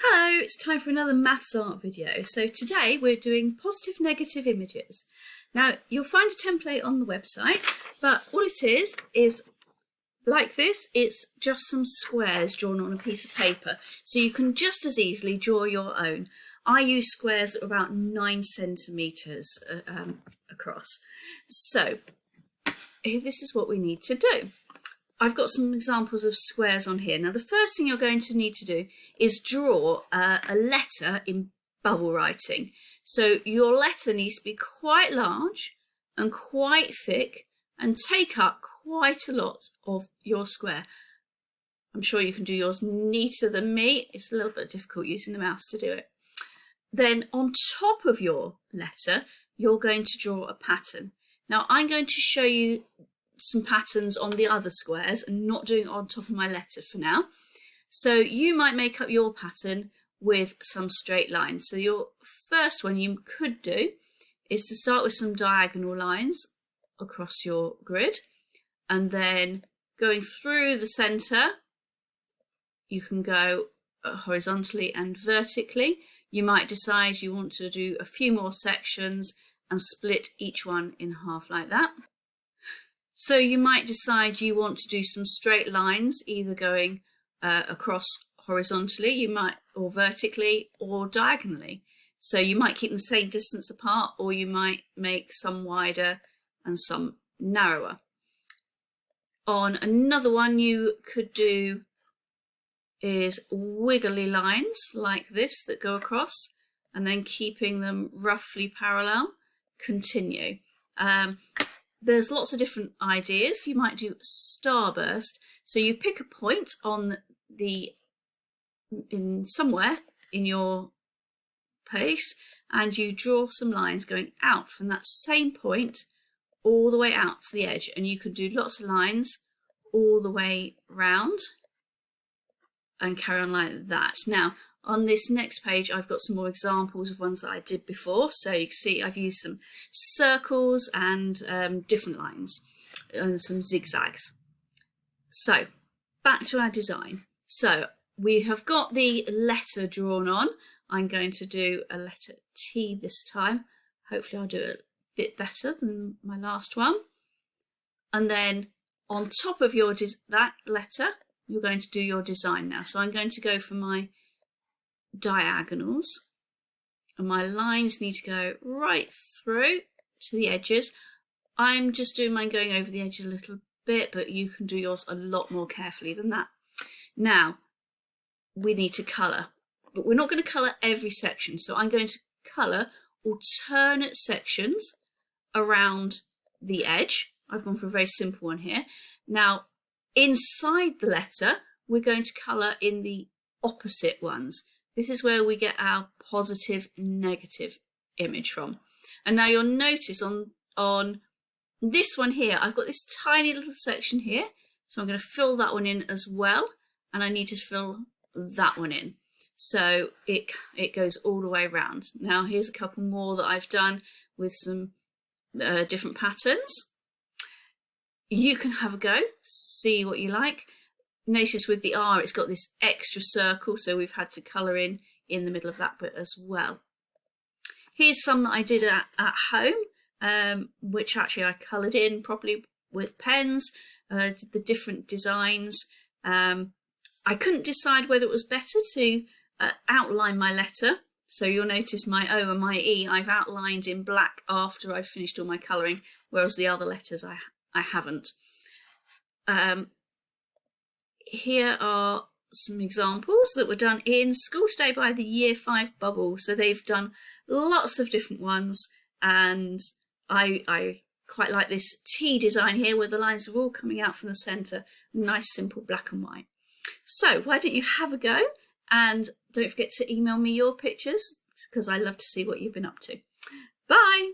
Hello, it's time for another maths art video. So today we're doing positive negative images. Now you'll find a template on the website, but all it is like this. It's just some squares drawn on a piece of paper. So you can just as easily draw your own. I use squares that are about 9 centimetres across. So this is what we need to do. I've got some examples of squares on here. Now the first thing you're going to need to do is draw a letter in bubble writing. So your letter needs to be quite large and quite thick and take up quite a lot of your square. I'm sure you can do yours neater than me. It's a little bit difficult using the mouse to do it. Then on top of your letter, you're going to draw a pattern. Now I'm going to show you some patterns on the other squares and not doing it on top of my letter for now. So you might make up your pattern with some straight lines. So your first one you could do is to start with some diagonal lines across your grid, and then going through the center you can go horizontally and vertically. You might decide you want to do a few more sections and split each one in half like that. So you might decide you want to do some straight lines, either going across horizontally, or vertically, or diagonally. So you might keep them the same distance apart, or you might make some wider and some narrower. On another one you could do is wiggly lines like this that go across, and then keeping them roughly parallel, continue. There's lots of different ideas. You might do starburst. So you pick a point on somewhere in your place, and you draw some lines going out from that same point all the way out to the edge. And you can do lots of lines all the way round and carry on like that. Now on this next page I've got some more examples of ones that I did before. So you can see I've used some circles and different lines and some zigzags. So back to our design. So we have got the letter drawn on. I'm going to do a letter T this time. Hopefully I'll do it a bit better than my last one. And then on top of that letter you're going to do your design now. So I'm going to go for my diagonals, and my lines need to go right through to the edges. I'm just doing mine going over the edge a little bit, but you can do yours a lot more carefully than that. Now we need to colour, but we're not going to colour every section. So I'm going to colour alternate sections around the edge. I've gone for a very simple one here. Now inside the letter we're going to colour in the opposite ones. This is where we get our positive negative image from. And now you'll notice on this one here, I've got this tiny little section here. So I'm going to fill that one in as well. And I need to fill that one in. So it goes all the way around. Now here's a couple more that I've done with some different patterns. You can have a go, see what you like. Notice with the R it's got this extra circle, so we've had to colour in the middle of that bit as well. Here's some that I did at home, which actually I coloured in properly with pens, the different designs. I couldn't decide whether it was better to outline my letter. So you'll notice my O and my E I've outlined in black after I've finished all my colouring, whereas the other letters I haven't. Here are some examples that were done in School Today by the Year 5 Bubble. So they've done lots of different ones, and I quite like this T design here where the lines are all coming out from the centre. Nice simple black and white. So why don't you have a go, and don't forget to email me your pictures because I love to see what you've been up to. Bye!